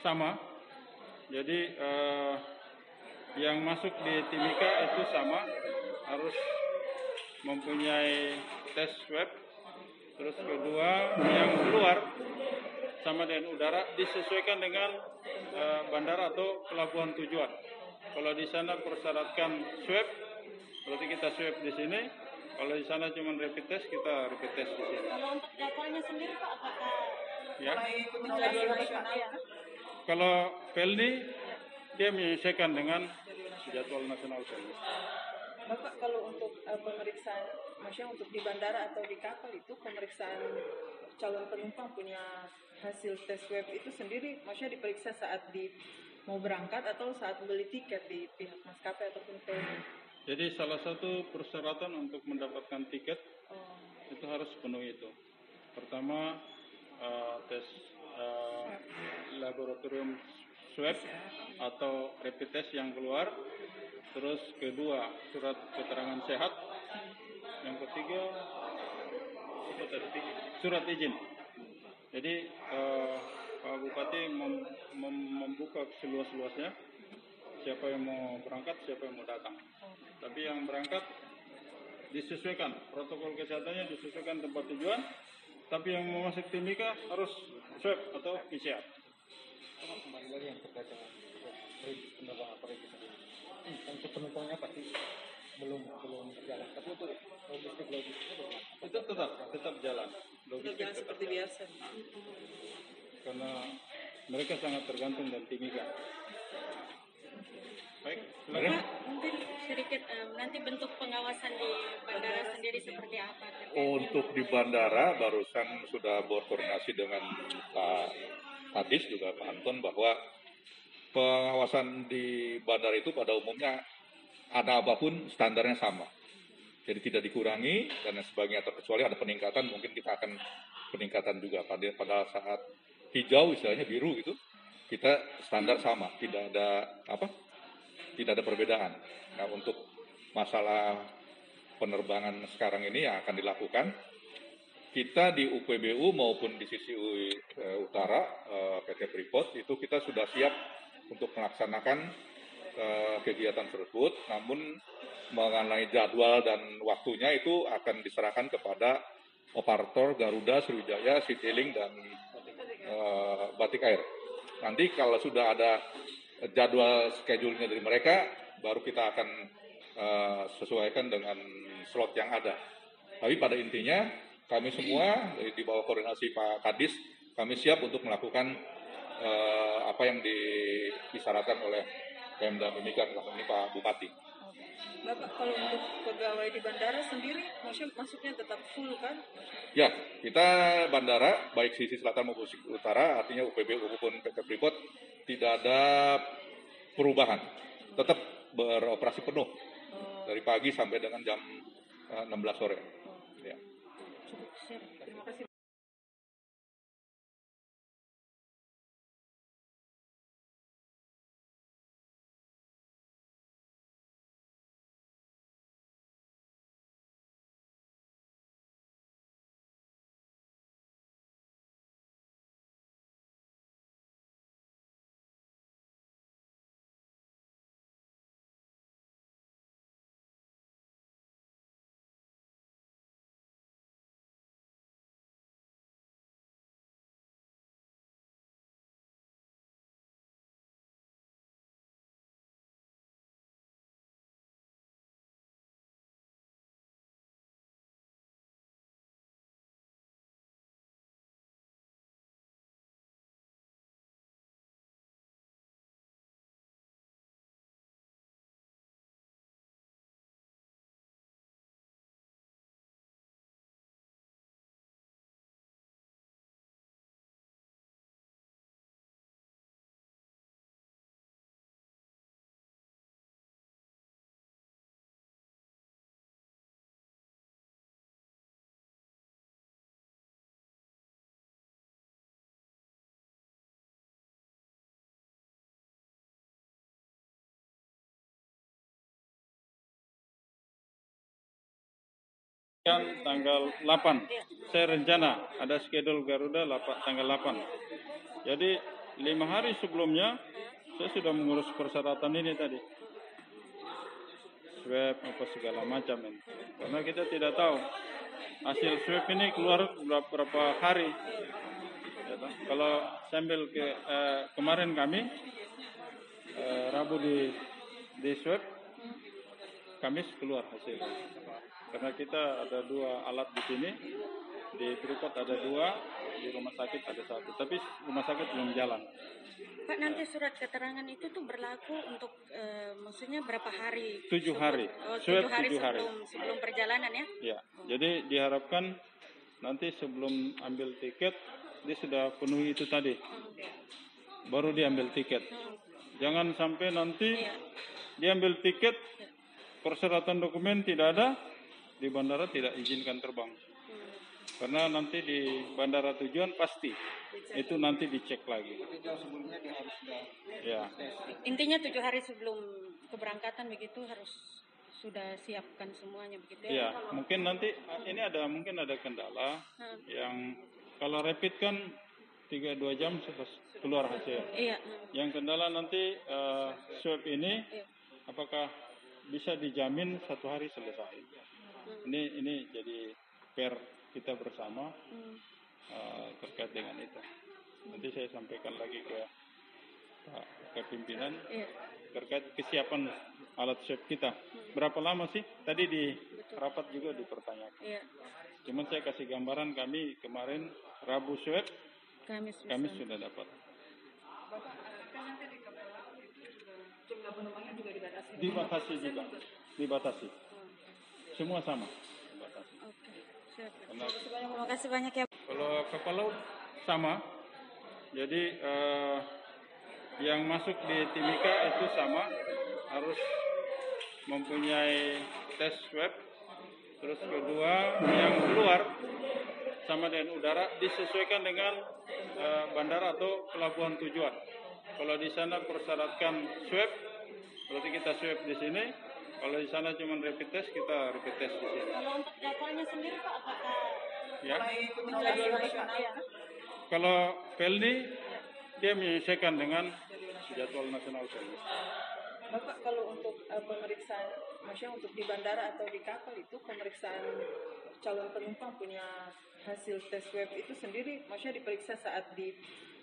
sama. Jadi yang masuk di Timika itu sama, harus mempunyai tes swab. Terus kedua, yang keluar sama dengan udara disesuaikan dengan bandara atau pelabuhan tujuan. Kalau di sana persyaratkan swab, berarti kita swab di sini. Kalau di sana cuma rapid test, kita rapid test di sini. Kalau untuk jadwalnya sendiri Pak, apakah Ya. ya? Kalau Pelni dia menyesuaikan dengan jadwal nasional Pelni. Bapak, kalau untuk pemeriksaan, maksudnya untuk di bandara atau di kapal itu pemeriksaan calon penumpang punya hasil tes swab itu sendiri, maksudnya diperiksa saat mau berangkat atau saat beli tiket di pihak maskapai ataupun PLN? Jadi salah satu persyaratan untuk mendapatkan tiket itu harus penuhi itu. Pertama tes laboratorium swab atau rapid test yang keluar. Terus kedua, surat keterangan sehat. Yang ketiga, surat izin. Jadi Pak Bupati membuka seluas-luasnya siapa yang mau berangkat, siapa yang mau datang. Tapi yang berangkat disesuaikan, protokol kesehatannya disesuaikan tempat tujuan. Tapi yang mau masuk Timika harus swab atau PCR. Kembali lagi yang terkait dengan penerbangan perintis sendiri. Untuk penumpangnya pasti belum berjalan. Tapi untuk logistiknya bagaimana? Itu tetap jalan. Tetap jalan seperti biasa. Karena mereka sangat tergantung dan Timika. Baik, silakan. Pak, mungkin sedikit nanti bentuk pengawasan di bandara sendiri seperti apa? Untuk di bandara barusan sudah berkoordinasi dengan Pak Kadis juga Pak Anton bahwa pengawasan di bandara itu pada umumnya ada apapun standarnya sama. Jadi tidak dikurangi dan sebagainya, terkecuali ada peningkatan, mungkin kita akan peningkatan juga pada saat hijau istilahnya biru gitu. Kita standar sama, tidak ada perbedaan. Nah, untuk masalah penerbangan sekarang ini yang akan dilakukan, kita di UPBU maupun di sisi utara PT Freeport itu kita sudah siap untuk melaksanakan kegiatan tersebut, namun mengenai jadwal dan waktunya itu akan diserahkan kepada operator Garuda, Sriwijaya, Citylink dan Batik Air. Nanti kalau sudah ada jadwal schedule-nya dari mereka, baru kita akan sesuaikan dengan slot yang ada. Tapi pada intinya kami semua di bawah koordinasi Pak Kadis, kami siap untuk melakukan apa yang disyaratkan oleh Pemda Mimika, ini Pak Bupati. Bapak, kalau untuk pegawai di bandara sendiri, masuknya tetap full kan? Ya, kita bandara, baik sisi selatan maupun sisi utara, artinya UPBU maupun PT Freeport, tidak ada perubahan. Tetap beroperasi penuh dari pagi sampai dengan jam 16 sore. Ya. Terima kasih. Tanggal 8, saya rencana ada schedule Garuda tanggal 8. Jadi 5 hari sebelumnya saya sudah mengurus persyaratan ini tadi, swab apa segala macam ini. Karena kita tidak tahu hasil swab ini keluar berapa hari. Ya, toh. Kalau sambil kemarin kami Rabu di swab, Kamis keluar hasilnya. Karena kita ada 2 alat di sini, di Freeport ada 2, di rumah sakit ada 1. Tapi rumah sakit belum jalan. Pak, nanti surat keterangan itu tuh berlaku untuk maksudnya berapa hari? 7 hari. Oh, Swab 7 hari 7 hari. sebelum perjalanan ya? Ya, jadi diharapkan nanti sebelum ambil tiket dia sudah penuhi itu tadi, baru diambil tiket. Jangan sampai nanti diambil tiket, persyaratan dokumen tidak ada, di bandara tidak izinkan terbang. Karena nanti di bandara tujuan pasti itu nanti dicek lagi. Tapi jauh sebelumnya dia harus sudah Ya, Intinya 7 hari sebelum keberangkatan begitu harus sudah siapkan semuanya begitu ya? ya. Mungkin nanti ini mungkin ada kendala yang kalau rapid kan 3-2 jam sudah keluar hasil. Iya. Yang kendala nanti swab ini apakah bisa dijamin 1 hari selesai. Ini jadi PR kita bersama terkait dengan itu. Nanti saya sampaikan lagi ke pimpinan terkait kesiapan alat swab kita. Berapa lama sih? Tadi di rapat juga dipertanyakan. Iya. Cuman saya kasih gambaran kami kemarin Rabu swab, Kamis sudah dapat. Jumlah penumpangnya juga dibatasi. Dibatasi. Semua sama. Dibatasi. Oke, siap. Karena Terima kasih banyak ya. kalau kapal laut sama, jadi yang masuk di Timika itu sama, harus mempunyai tes swab. Terus kedua, yang keluar sama dengan udara disesuaikan dengan bandara atau pelabuhan tujuan. Kalau di sana persyaratkan swab, berarti kita swab di sini. Kalau di sana cuma rapid test, kita rapid test di sini. Kalau untuk jadwalnya sendiri Pak, apakah Ya. ya? Kalau Pelni dia menyesuaikan dengan jadwal nasional Pelni. Bapak, kalau untuk pemeriksaan, maksudnya untuk di bandara atau di kapal itu pemeriksaan calon penumpang punya hasil tes swab itu sendiri, maksudnya diperiksa saat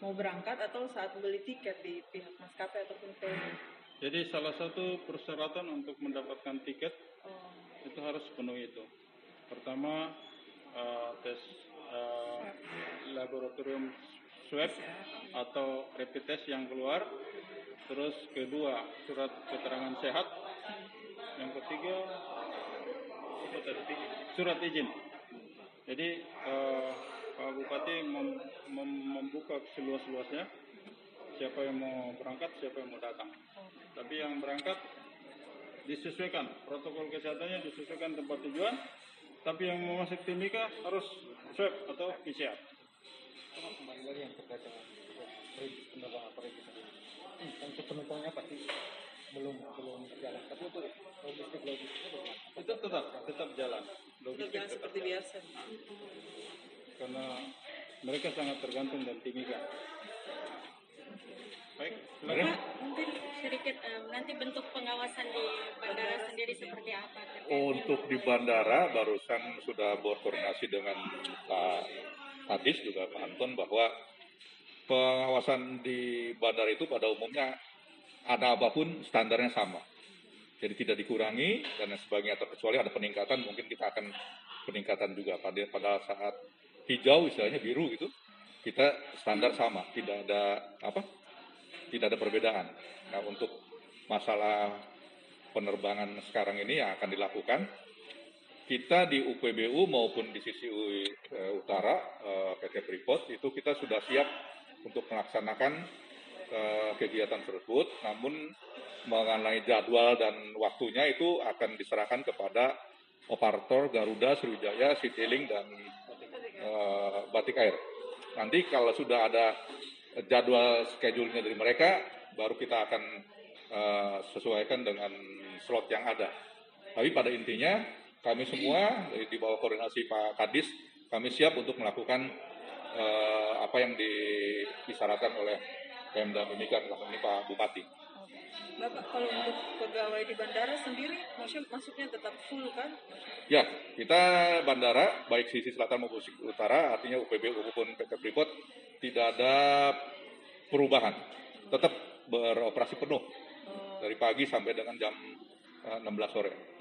mau berangkat atau saat beli tiket di pihak maskapai ataupun Pelni? Jadi salah satu persyaratan untuk mendapatkan tiket itu harus penuhi itu. Pertama tes laboratorium swab atau rapid test yang keluar. Terus kedua surat keterangan sehat. Yang ketiga surat izin. Jadi Pak Bupati membuka seluas-luasnya. Siapa yang mau berangkat, siapa yang mau datang. Tapi yang berangkat disesuaikan, protokol kesehatannya disesuaikan tempat tujuan. Tapi yang mau masuk Timika harus swab atau PCR. kembali lagi yang terkait dengan penerbangan pergi sendiri. Untuk penumpangnya pasti belum berjalan. Tapi untuk logistiknya bagaimana? Itu tetap jalan. Logistik Jangan seperti biasa. Karena mereka sangat tergantung dari Timika. Baik, silakan. Pak, mungkin sedikit nanti bentuk pengawasan di bandara sendiri seperti apa? Untuk di bandara barusan sudah berkoordinasi dengan Pak Kadis juga Pak Anton bahwa pengawasan di bandara itu pada umumnya ada apapun standarnya sama. Jadi tidak dikurangi dan sebagainya, terkecuali ada peningkatan, mungkin kita akan peningkatan juga pada saat hijau istilahnya biru gitu. Kita standar sama, tidak ada perbedaan. Nah, untuk masalah penerbangan sekarang ini yang akan dilakukan, kita di UPBU maupun di sisi utara PT Freeport itu kita sudah siap untuk melaksanakan kegiatan tersebut, namun mengenai jadwal dan waktunya itu akan diserahkan kepada operator Garuda, Sriwijaya, Citylink dan Batik Air. Nanti kalau sudah ada jadwal schedule-nya dari mereka, baru kita akan sesuaikan dengan slot yang ada. Tapi pada intinya kami semua di bawah koordinasi Pak Kadis, kami siap untuk melakukan apa yang disyaratkan oleh Pemda Mimika, ini Pak Bupati. Bapak kalau untuk pegawai di bandara sendiri, maksudnya masuknya tetap full kan? Ya, kita bandara baik sisi selatan maupun sisi utara, artinya UPB maupun PT Freeport tidak ada perubahan, tetap beroperasi penuh dari pagi sampai dengan jam 16 sore.